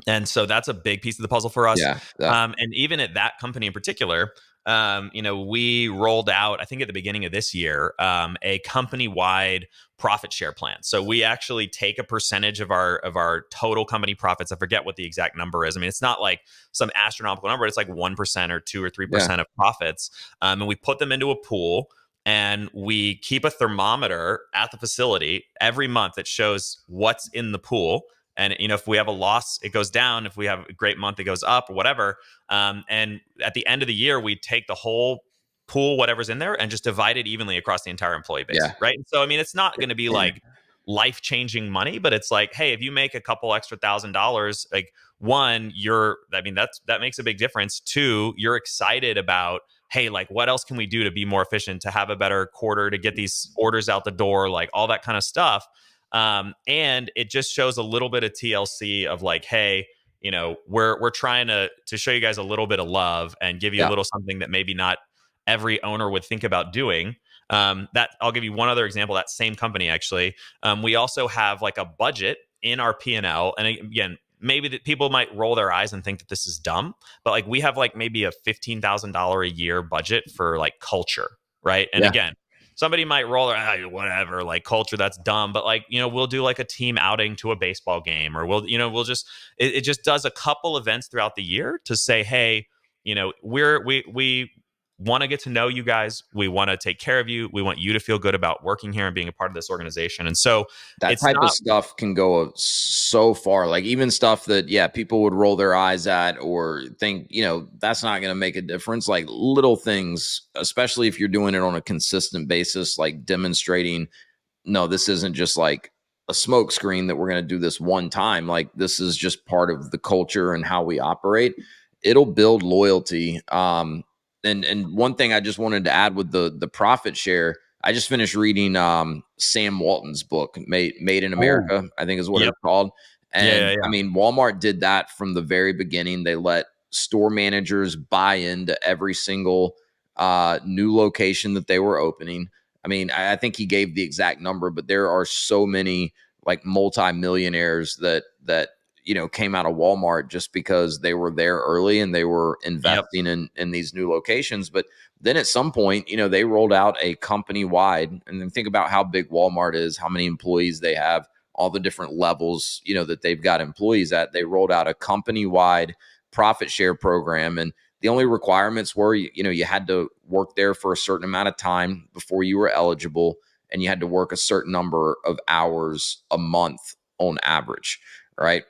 And so that's a big piece of the puzzle for us. Yeah. Yeah. And even at that company in particular, we rolled out, I think at the beginning of this year, a company-wide profit share plan. So we actually take a percentage of our total company profits. I forget what the exact number is. I mean, it's not like some astronomical number. It's like 1% or 2 or Yeah. 3% of profits, and we put them into a pool. And we keep a thermometer at the facility every month that shows what's in the pool. And if we have a loss, it goes down. If we have a great month, it goes up, or whatever. And at the end of the year, we take the whole pool, whatever's in there, and just divide it evenly across the entire employee base, Yeah. right? And so, I mean, it's not going to be like life changing money, but it's like, hey, if you make a couple extra $1,000, like, one, that makes a big difference. Two, you're excited about, hey, like, what else can we do to be more efficient, to have a better quarter, to get these orders out the door, like all that kind of stuff. And it just shows a little bit of TLC of like, hey, we're trying to show you guys a little bit of love and give you a Yeah. little something that maybe not every owner would think about doing. That I'll give you one other example. That same company, actually, we also have like a budget in our P&L, and again, maybe that people might roll their eyes and think that this is dumb, but like, we have like maybe a $15,000 a year budget for like culture, right? And Yeah. again, somebody might roll their whatever, like, culture, that's dumb. But like, we'll do like a team outing to a baseball game, or we'll just, it just does a couple events throughout the year to say, hey, we want to get to know you guys. We want to take care of you. We want you to feel good about working here and being a part of this organization. And so That it's type of not. stuff can go so far. Like, even stuff that, yeah, people would roll their eyes at or think, that's not going to make a difference. Like, little things, especially if you're doing it on a consistent basis, like demonstrating, no, this isn't just like a smoke screen that we're going to do this one time. Like, this is just part of the culture and how we operate. It'll build loyalty. And one thing I just wanted to add with the profit share, I just finished reading Sam Walton's book, Made in Oh, America, I think is what yep. it's called. Yeah, yeah, And I yeah. mean, Walmart did that from the very beginning. They let store managers buy into every single new location that they were opening. I mean, I think he gave the exact number, but there are so many like multimillionaires that came out of Walmart just because they were there early and they were Yep. investing in these new locations. But then at some point, they rolled out a company wide, and then think about how big Walmart is, how many employees they have, all the different levels, that they've got employees at. They rolled out a company wide profit share program, and the only requirements were, you had to work there for a certain amount of time before you were eligible, and you had to work a certain number of hours a month on average, right?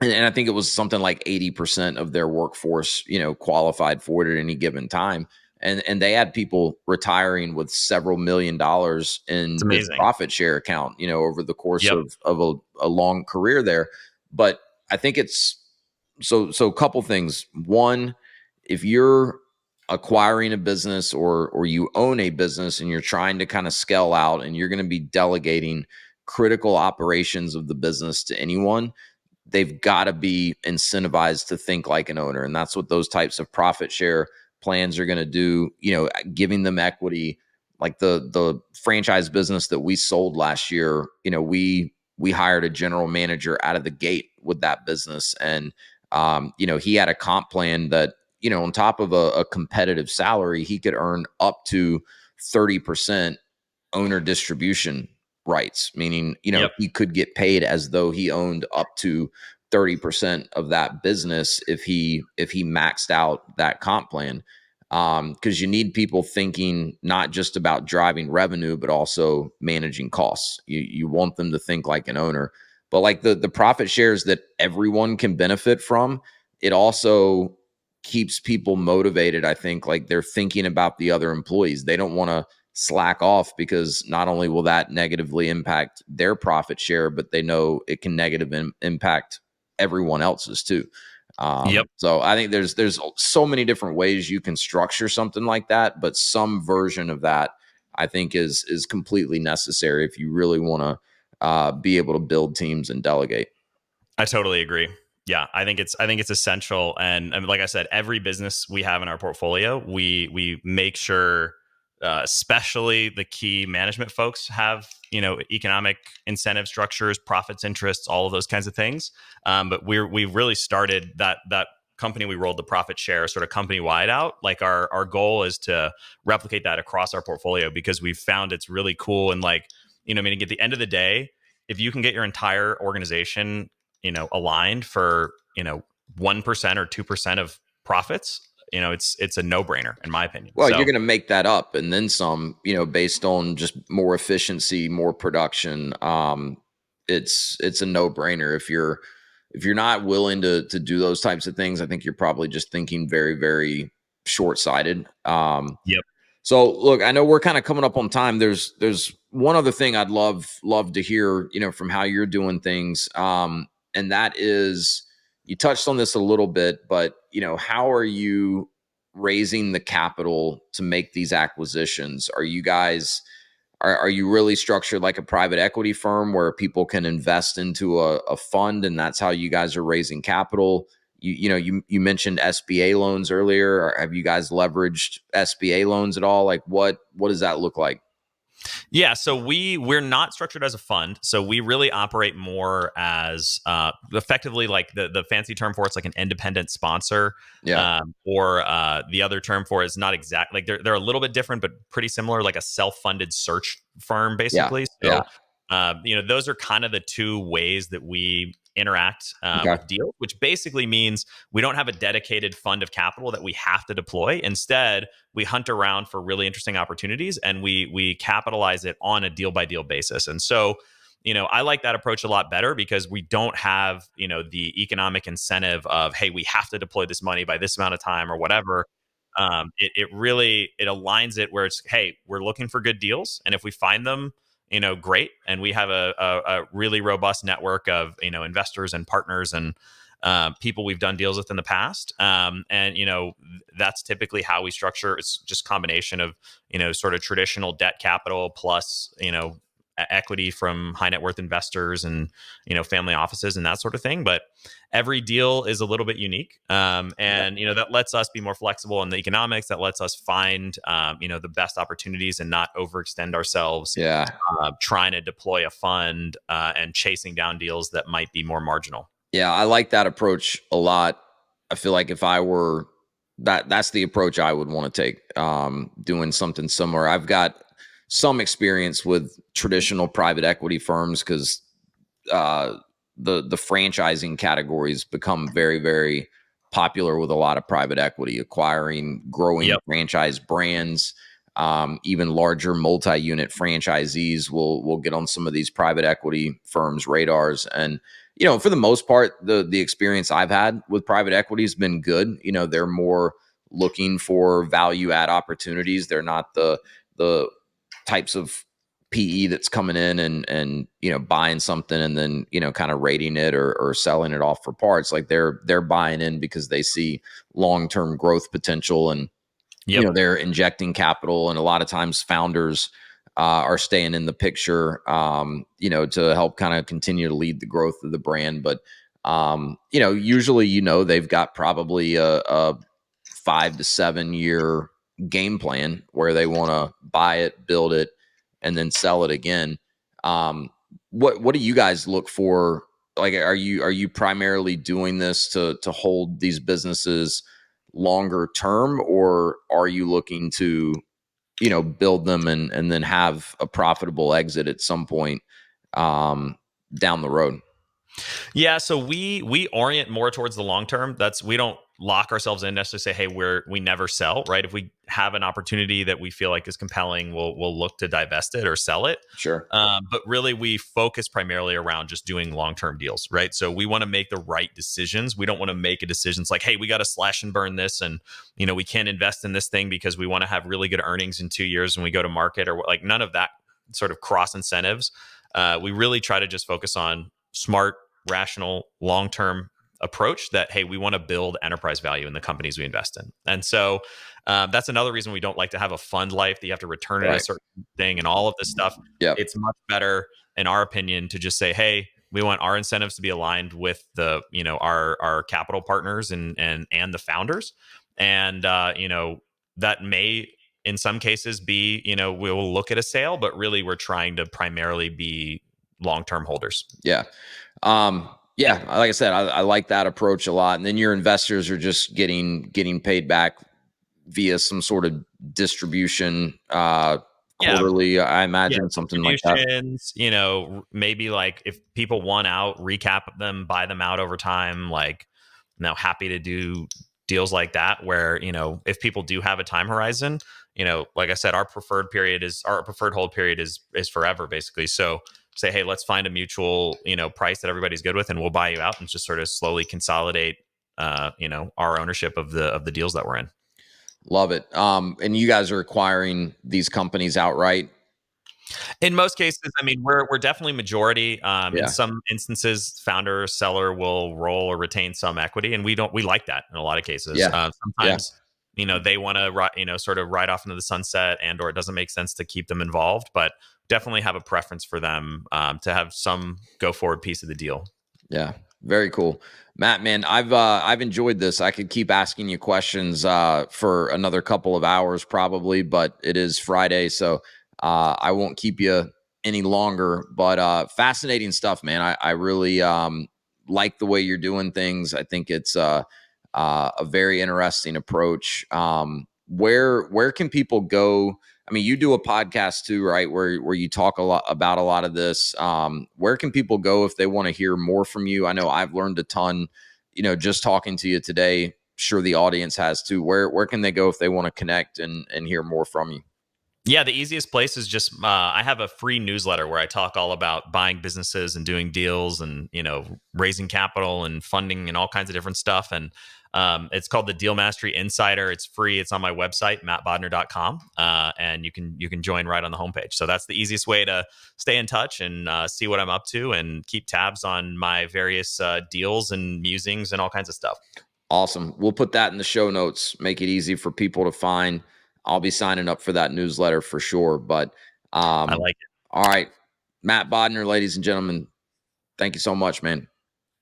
And I think it was something like 80% of their workforce, qualified for it at any given time. And they had people retiring with several $1 million It's in this amazing. profit share account, over the course Yep. of a long career there. But I think it's so a couple things. One, if you're acquiring a business or you own a business and you're trying to kind of scale out and you're going to be delegating critical operations of the business to anyone, they've got to be incentivized to think like an owner. And that's what those types of profit share plans are going to do, giving them equity. Like the franchise business that we sold last year, we hired a general manager out of the gate with that business. And he had a comp plan that, on top of a competitive salary, he could earn up to 30% owner distribution rights, meaning, Yep. he could get paid as though he owned up to 30% of that business if he maxed out that comp plan. Because you need people thinking not just about driving revenue, but also managing costs. You want them to think like an owner. But like the profit shares that everyone can benefit from, it also keeps people motivated. I think like they're thinking about the other employees. They don't want to slack off, because not only will that negatively impact their profit share, but they know it can negatively impact everyone else's too. Yep. So I think there's so many different ways you can structure something like that, but some version of that I think is completely necessary if you really want to be able to build teams and delegate. I totally agree. Yeah, I think it's essential, and I mean, like I said, every business we have in our portfolio, we make sure, especially the key management folks, have economic incentive structures, profits, interests, all of those kinds of things. But we've really started that company. We rolled the profit share sort of company wide out. Like our goal is to replicate that across our portfolio, because we've found it's really cool. And like, I mean, at the end of the day, if you can get your entire organization aligned for 1% or 2% of profits, it's a no-brainer in my opinion. Well, you're So going to make that up and then some, based on just more efficiency, more production. It's a no brainer. If you're not willing to do those types of things, I think you're probably just thinking very, very short sighted. yep. So look, I know we're kind of coming up on time. There's one other thing I'd love to hear, from how you're doing things. And that is, you touched on this a little bit, but how are you raising the capital to make these acquisitions? Are you guys are you really structured like a private equity firm where people can invest into a fund, and that's how you guys are raising capital? You mentioned SBA loans earlier. Have you guys leveraged SBA loans at all? Like what does that look like? Yeah, so we're not structured as a fund. So we really operate more as effectively, like the fancy term for it's like an independent sponsor, Yeah. or the other term for it is not exact. Like they're a little bit different, but pretty similar. Like a self-funded search firm, Yeah. basically. Yeah. So those are kind of the two ways that we interact Okay. with deals, which basically means we don't have a dedicated fund of capital that we have to deploy. Instead, we hunt around for really interesting opportunities, and we capitalize it on a deal by deal basis. And so, I like that approach a lot better, because we don't have, the economic incentive of, hey, we have to deploy this money by this amount of time or whatever. It really, it aligns it where it's, hey, we're looking for good deals, and if we find them, great. And we have a really robust network of, investors and partners and people we've done deals with in the past. And that's typically how we structure. It's just a combination of, sort of traditional debt capital plus, equity from high net worth investors and, family offices and that sort of thing. But every deal is a little bit unique. And, that lets us be more flexible in the economics, that lets us find, the best opportunities and not overextend ourselves, Yeah. trying to deploy a fund and chasing down deals that might be more marginal. Yeah, I like that approach a lot. I feel like if I were that's the approach I would want to take, doing something similar. I've got some experience with traditional private equity firms because uh, the franchising categories become very, very popular with a lot of private equity, acquiring growing Yep. franchise brands. Even larger multi-unit franchisees will get on some of these private equity firms' radars. And for the most part, the experience I've had with private equity has been good. They're more looking for value add opportunities. They're not the types of PE that's coming in and buying something and then kind of rating it or selling it off for parts. Like they're buying in because they see long-term growth potential, and Yep. they're injecting capital, and a lot of times founders are staying in the picture, to help kind of continue to lead the growth of the brand. But usually they've got probably a 5 to 7 year game plan where they want to buy it, build it, and then sell it again. What do you guys look for? Like, are you primarily doing this to hold these businesses longer term, or are you looking to build them and then have a profitable exit at some point down the road? Yeah, so we orient more towards the long term. We don't lock ourselves in necessarily say, hey, we never sell, right? If we have an opportunity that we feel like is compelling, we'll look to divest it or sell it. Sure. But really, we focus primarily around just doing long term deals, right? So we want to make the right decisions. We don't want to make a decision. It's like, hey, we got to slash and burn this, and we can't invest in this thing because we want to have really good earnings in 2 years when we go to market, or like none of that sort of cross incentives. We really try to just focus on smart, rational, long-term approach that, hey, we want to build enterprise value in the companies we invest in. And so that's another reason we don't like to have a fund life that you have to return at a Right. certain thing and all of this stuff. Yep. It's much better, in our opinion, to just say, hey, we want our incentives to be aligned with the our capital partners and the founders. And that may in some cases be we'll look at a sale, but really we're trying to primarily be long-term holders. Yeah. Yeah, like I said, I like that approach a lot. And then your investors are just getting paid back via some sort of distribution, Yeah. quarterly, I Yeah, imagine, something like that. distributions, maybe like if people want out, recap them, buy them out over time. Like, happy to do deals like that where, if people do have a time horizon, like I said, our preferred hold period is forever basically. So say, hey, let's find a mutual, price that everybody's good with, and we'll buy you out and just sort of slowly consolidate, our ownership of the deals that we're in. Love it. And you guys are acquiring these companies outright? In most cases, I mean, we're definitely majority. In Yeah. some instances, founder seller will roll or retain some equity, and we like that in a lot of cases. Yeah. Yeah. Sometimes they want to sort of ride off into the sunset, and or it doesn't make sense to keep them involved, but definitely have a preference for them to have some go forward piece of the deal. Yeah. Very cool. Matt, man, I've enjoyed this. I could keep asking you questions for another couple of hours probably, but it is Friday, so I won't keep you any longer. But fascinating stuff, man. I really like the way you're doing things. I think it's a very interesting approach. Where can people go? I mean, you do a podcast too, right? Where you talk a lot about a lot of this. Where can people go if they want to hear more from you? I know I've learned a ton, just talking to you today. Sure, the audience has too. Where can they go if they want to connect and hear more from you? Yeah, the easiest place is just I have a free newsletter where I talk all about buying businesses and doing deals and raising capital and funding and all kinds of different stuff. And it's called the Deal Mastery Insider. It's free. It's on my website, mattbodnar.com, and you can join right on the homepage. So that's the easiest way to stay in touch and see what I'm up to and keep tabs on my various deals and musings and all kinds of stuff. Awesome. We'll put that in the show notes, make it easy for people to find. I'll be signing up for that newsletter for sure. But I like it. all right, Matt Bodnar, ladies and gentlemen, thank you so much, man.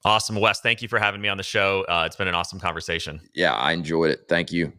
Awesome, Wes. Thank you for having me on the show. It's been an awesome conversation. Yeah, I enjoyed it. Thank you.